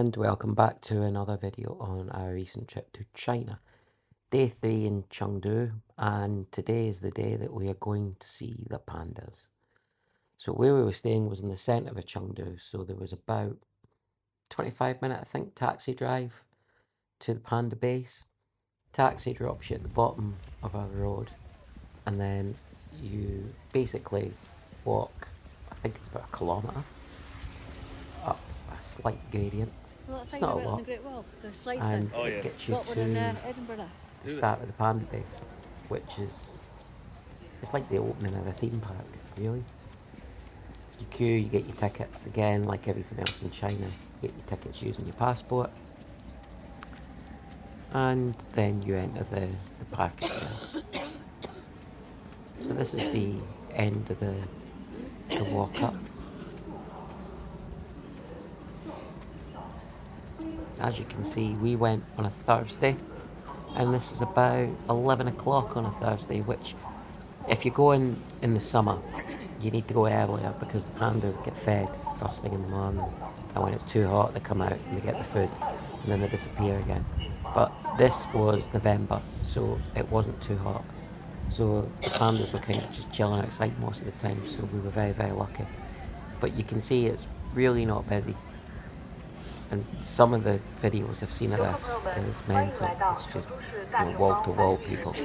And welcome back to another video on our recent trip to China. Day 3 in Chengdu, and today is the day that we are going to see the pandas. So where we were staying was in the centre of Chengdu, so there was about 25-minute, I think, taxi drive to the panda base. Taxi drops you at the bottom of our road, and then you basically walk, I think it's about a kilometre, up a slight gradient. It's not a lot, and it gets you to the start of the panda base, which is, it's like the opening of a theme park, really. You queue, you get your tickets, again, like everything else in China, you get your tickets using your passport, and then you enter the park itself. So this is the end of the walk up. As you can see, we went on a Thursday, and this is about 11 o'clock on a Thursday, which, if you go in the summer, you need to go earlier because the pandas get fed first thing in the morning, and when it's too hot they come out and they get the food and then they disappear again. But this was November, so it wasn't too hot, so the pandas were kind of just chilling outside most of the time, so we were very, very lucky. But you can see it's really not busy, and some of the videos I've seen of this is mental. It's just, you know, wall to wall people,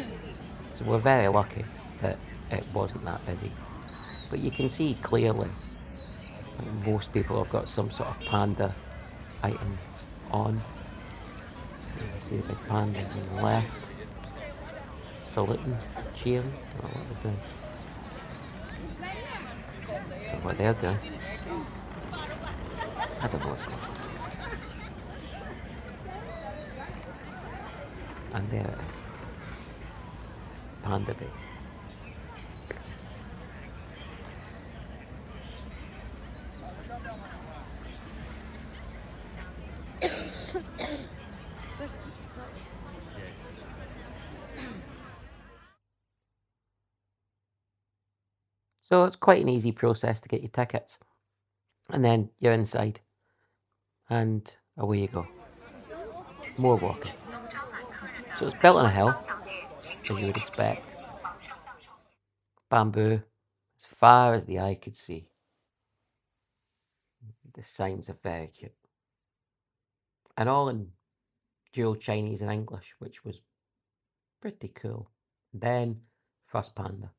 so we're very lucky that it wasn't that busy. But you can see clearly most people have got some sort of panda item on. You can see the big pandas on the left, saluting, cheering. I don't know what they're doing. I don't know what they're doing. I don't know what's going on. And there it is. Panda base. So it's quite an easy process to get your tickets. And then you're inside. And away you go. More walking. So it's built on a hill, as you would expect. Bamboo, as far as the eye could see. The signs are very cute. And all in dual Chinese and English, which was pretty cool. Then, first panda.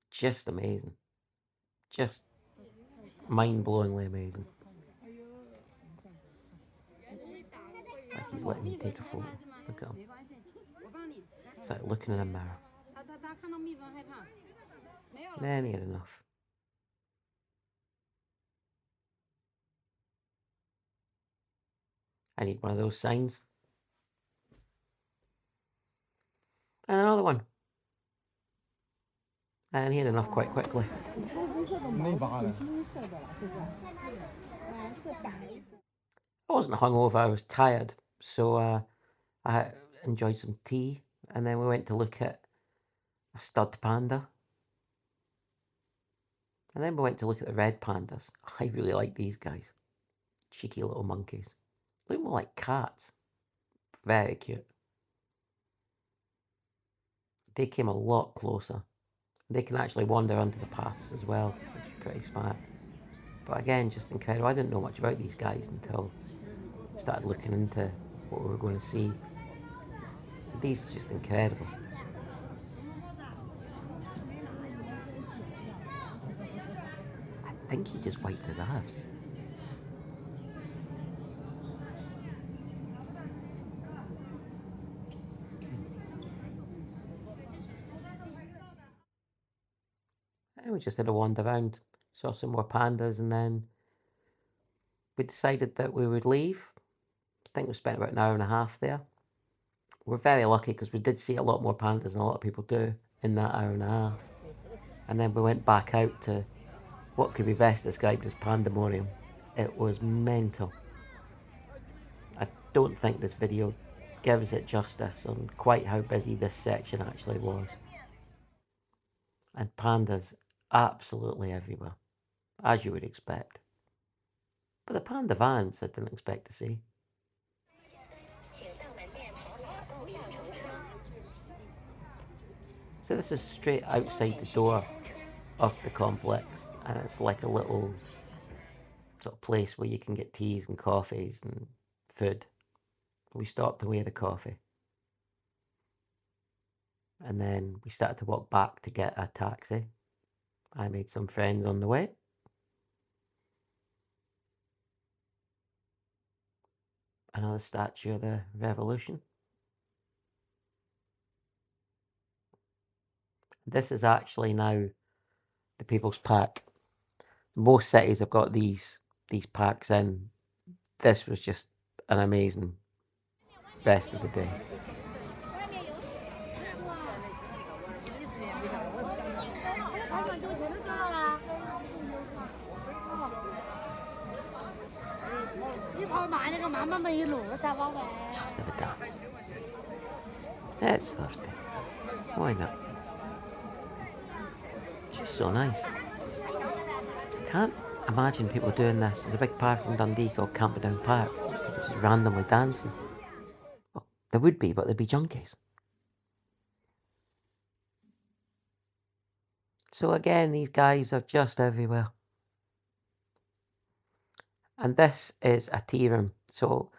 Just amazing. Just mind-blowingly amazing. Like he's letting me take a photo. Look at him. It's like looking in a mirror. Then he had enough. I need one of those signs. And another one. And he had enough quite quickly. I wasn't hungover, I was tired. So I enjoyed some tea. And then we went to look at a stud panda. And then we went to look at the red pandas. I really like these guys. Cheeky little monkeys. Look more like cats. Very cute. They came a lot closer. They can actually wander onto the paths as well, which is pretty smart. But again, just incredible. I didn't know much about these guys until I started looking into what we were going to see. These are just incredible. I think he just wiped his ass. And we just had a wander around, saw some more pandas, and then we decided that we would leave. I think we spent about an hour and a half there. We're very lucky because we did see a lot more pandas than a lot of people do in that hour and a half. And then we went back out to what could be best described as pandemonium. It was mental. I don't think this video gives it justice on quite how busy this section actually was. And pandas absolutely everywhere, as you would expect. But the panda vans I didn't expect to see. So this is straight outside the door of the complex, and it's like a little sort of place where you can get teas and coffees and food. We stopped and we had a coffee. And then we started to walk back to get a taxi. I made some friends on the way. Another statue of the revolution. This is actually now the People's Park. Most cities have got these parks in. This was just an amazing rest of the day. Just have a dance. It's Thursday. Why not? Just so nice. Can't imagine people doing this. There's a big park in Dundee called Camperdown Park. People just randomly dancing. Well, there would be, but there'd be junkies. So again, these guys are just everywhere. And this is a tea room. So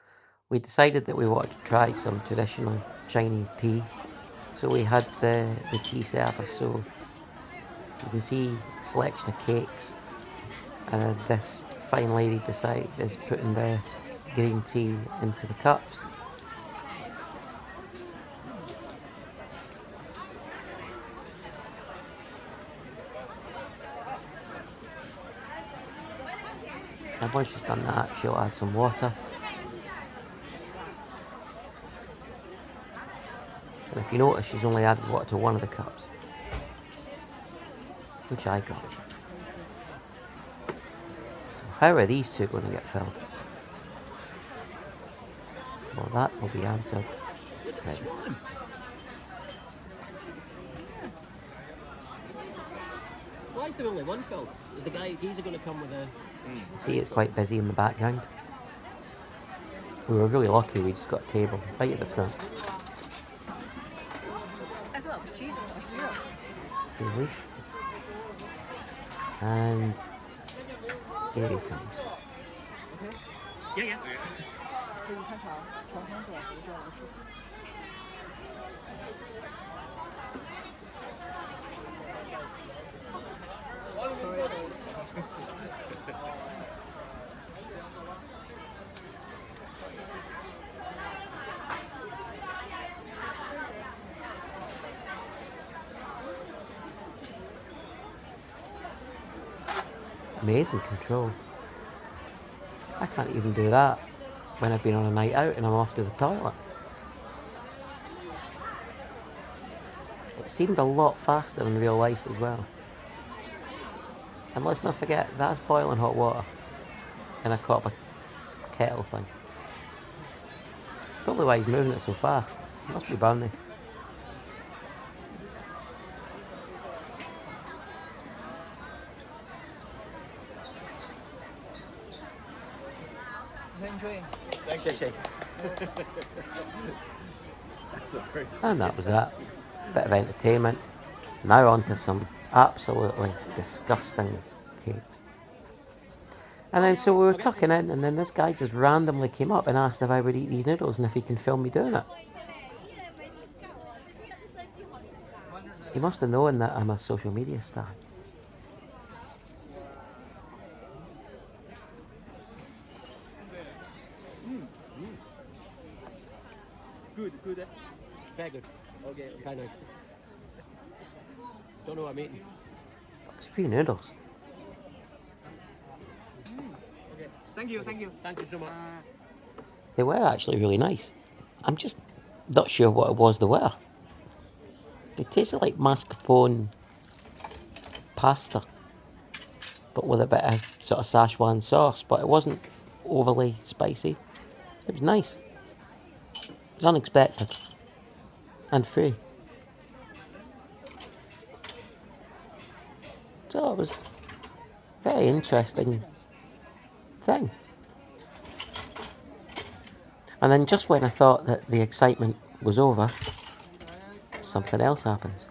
we decided that we wanted to try some traditional Chinese tea. So we had the tea service. So you can see a selection of cakes. And this fine lady is putting the green tea into the cups. And once she's done that, she'll add some water. And if you notice, she's only added water to one of the cups, which I got. So how are these two going to get filled? Well, that will be answered present. Why is there only one filled? Is the geezer going to come with a... See, it's quite busy in the background. We were really lucky, we just got a table right at the front. I thought that was cheese. Free leaf. And here he comes. Yeah, yeah. Amazing control. I can't even do that when I've been on a night out and I'm off to the toilet. It seemed a lot faster in real life as well. And let's not forget, that's boiling hot water in a copper kettle thing. Probably why he's moving it so fast. It must be burning. And that was that. Bit of entertainment. Now on to some absolutely disgusting cakes. And then so we were tucking in, and then this guy just randomly came up and asked if I would eat these noodles and if he can film me doing it. He must have known that I'm a social media star. Good. Very good. Okay. Kind of. Don't know what I'm eating. It's free noodles. Okay. Thank you so much. They were actually really nice. I'm just not sure what it was they were. They tasted like mascarpone pasta, but with a bit of sort of Szechuan sauce, but it wasn't overly spicy. It was nice. It was unexpected. And free. So it was a very interesting thing. And then just when I thought that the excitement was over, something else happens.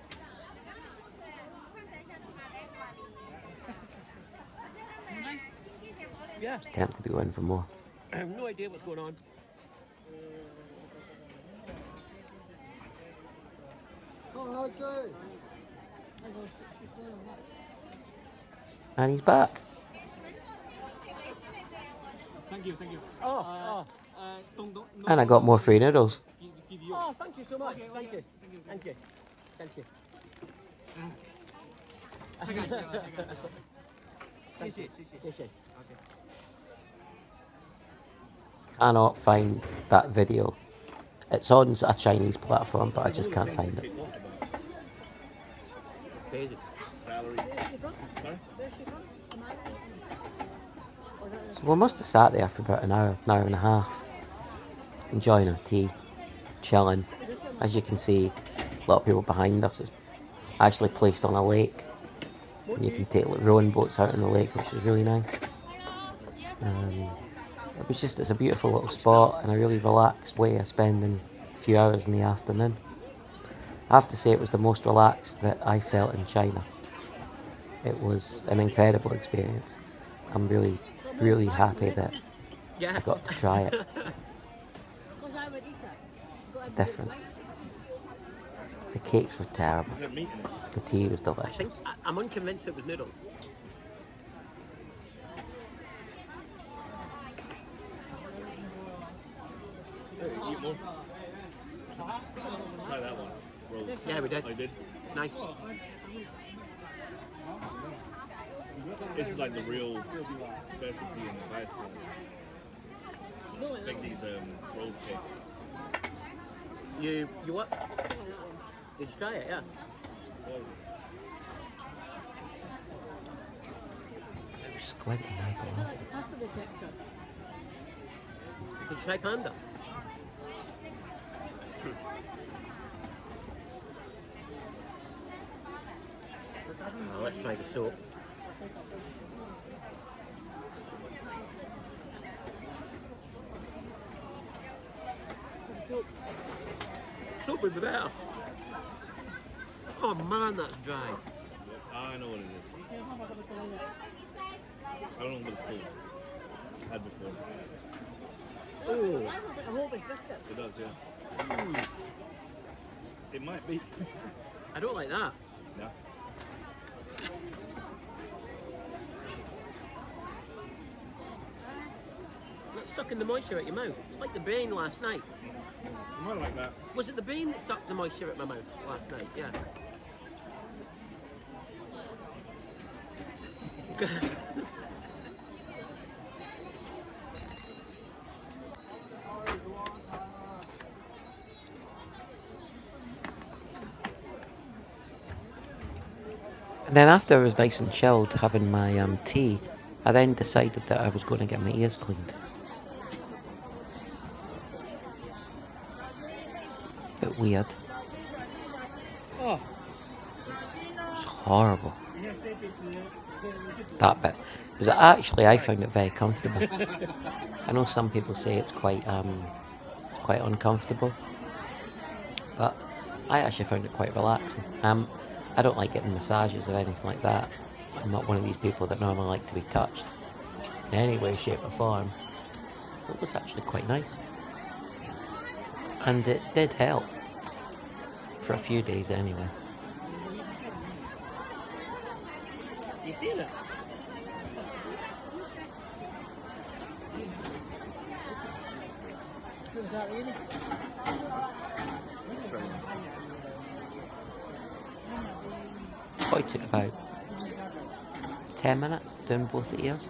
Yeah. It's tempted to go in for more. I have no idea what's going on. And he's back. Thank you. Oh, And I got more free noodles. oh, thank you so much. Thank you. Thank you. Thank you. 谢谢。谢谢。 Cannot find that video. It's on a Chinese platform, but I just can't find it. Crazy. So we must have sat there for about an hour and a half, enjoying our tea, chilling. As you can see, a lot of people behind us. It's actually placed on a lake, and you can take rowing boats out in the lake, which is really nice. It's a beautiful little spot and a really relaxed way of spending a few hours in the afternoon. I have to say it was the most relaxed that I felt in China. It was an incredible experience. I'm really, really happy that I got to try it. It's different. The cakes were terrible. The tea was delicious. I'm unconvinced it was noodles. Eat more. Try that one. Roll. Yeah, we did. I did. Nice. This is like the real specialty in the West. Like these roll cakes. You what? Did you try it? Yeah. Squinting eyeballs. Did you try panda? Oh, let's try the soup. Soup would be better. Oh man, that's dry. I know what it is. I don't know what it's called. Had before. Ooh. It does, yeah. It might be. I don't like that. Yeah. That's sucking the moisture out your mouth. It's like the brain last night. You might like that. Was it the brain that sucked the moisture out my mouth last night? Yeah. And then after I was nice and chilled having my tea, I then decided that I was going to get my ears cleaned. Bit weird. Oh. It's horrible. That bit. Because actually I found it very comfortable. I know some people say it's quite uncomfortable, but I actually found it quite relaxing. I don't like getting massages or anything like that. I'm not one of these people that normally like to be touched in any way, shape or form. But it was actually quite nice. And it did help. For a few days anyway. You seen it? Was that really? Probably took about 10 minutes doing both the ears.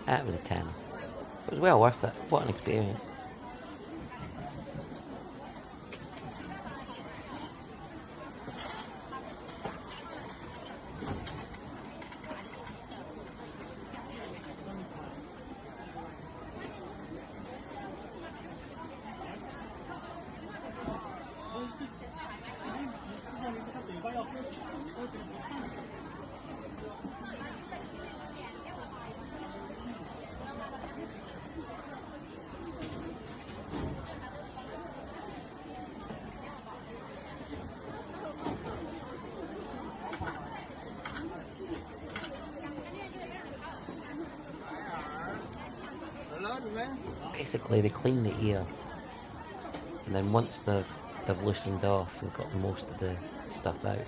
That was a 10. It was well worth it. What an experience. basically they clean the ear, and then once they've loosened off and got most of the stuff out,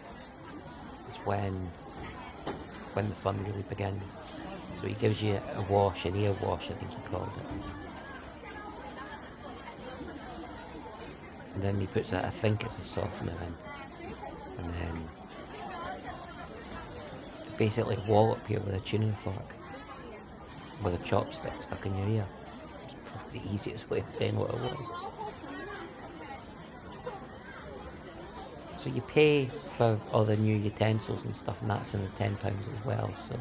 it's when the fun really begins. So he gives you a wash, an ear wash, I think he called it. And then he puts I think it's a softener in. And then basically wallop you with a tuning fork with a chopstick stuck in your ear. It's probably the easiest way of saying what it was. So you pay for all the new utensils and stuff, and that's in the £10 as well. So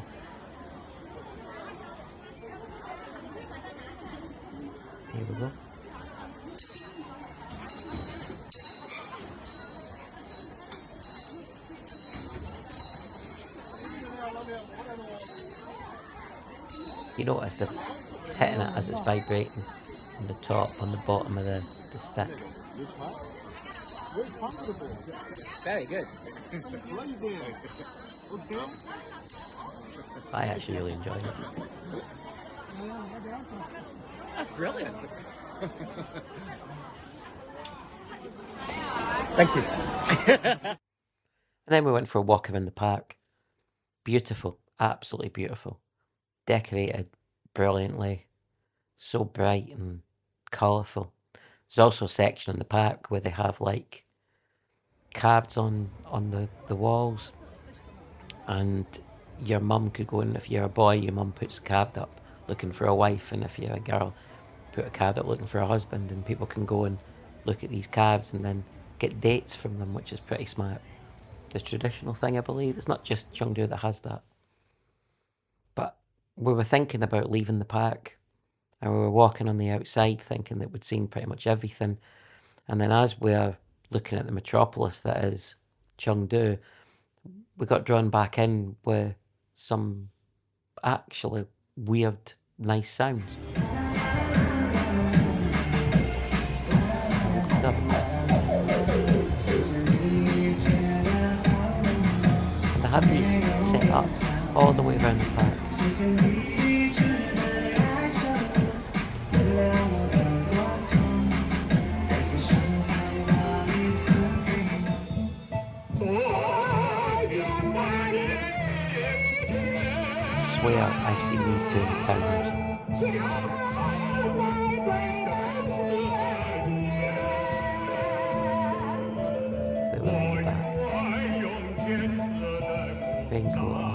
here we go. You notice that it's hitting it as it's vibrating on the top, on the bottom of the stick. Very good. I actually really enjoyed it. That's brilliant. Thank you. And then we went for a walk around the park. Beautiful, absolutely beautiful. Decorated brilliantly, so bright and colourful. There's also a section in the park where they have like cards on the walls, and your mum could go in. If you're a boy, your mum puts a card up looking for a wife, and if you're a girl, put a card up looking for a husband, and people can go and look at these cards and then get dates from them, which is pretty smart. It's a traditional thing, I believe. It's not just Chengdu that has that. But we were thinking about leaving the park, and we were walking on the outside thinking that we'd seen pretty much everything. And then as we're looking at the metropolis that is Chengdu, we got drawn back in with some actually weird, nice sounds. And we discovered this. And they had these set up all the way around the park. I swear I've seen these two in the townhouse. They were in the back. Raincoat on,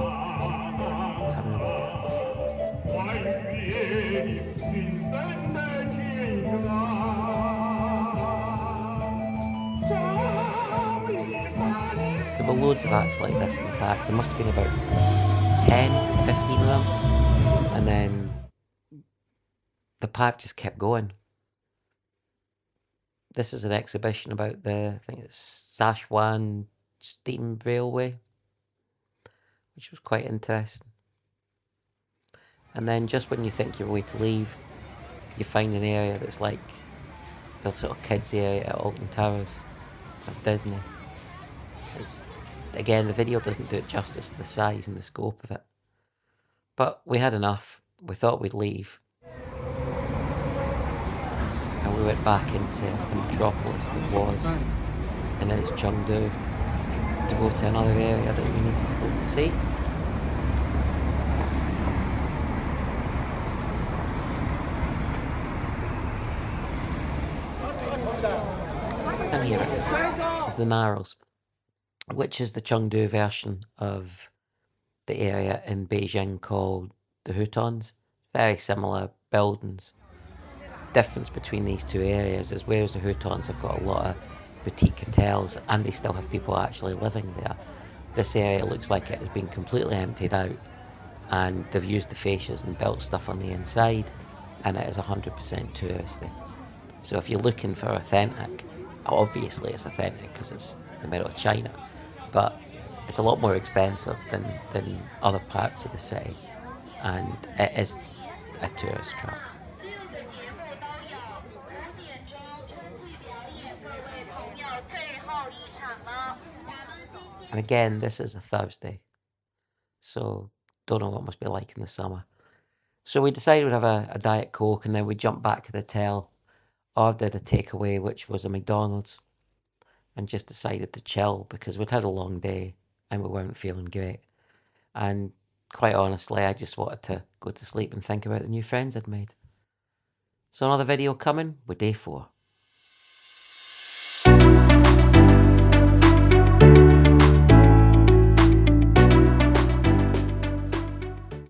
having a dance. There were loads of acts like this in the park. There must have been about 10, 15 of them. And then the park just kept going. This is an exhibition about I think it's Sichuan Steam Railway, which was quite interesting. And then just when you think you're ready to leave, you find an area that's like the sort of kids area at Alton Towers at Disney. It's, again, the video doesn't do it justice to the size and the scope of it. But we had enough. We thought we'd leave. And we went back into the metropolis that was and is Chengdu to go to another area that we needed to go to see. And here it is. It's the Narrows, which is the Chengdu version of the area in Beijing called the Hutons. Very similar buildings. Difference between these two areas is whereas the Hutons have got a lot of boutique hotels and they still have people actually living there, this area looks like it has been completely emptied out and they've used the fascias and built stuff on the inside, and it is 100% touristy. So if you're looking for authentic, obviously it's authentic because it's in the middle of China, but it's a lot more expensive than other parts of the city, and it is a tourist trap. And again, this is a Thursday, so don't know what it must be like in the summer. So we decided we'd have a Diet Coke, and then we jumped back to the hotel, ordered a takeaway, which was a McDonald's, and just decided to chill because we'd had a long day and we weren't feeling great. And quite honestly, I just wanted to go to sleep and think about the new friends I'd made. So another video coming with day 4.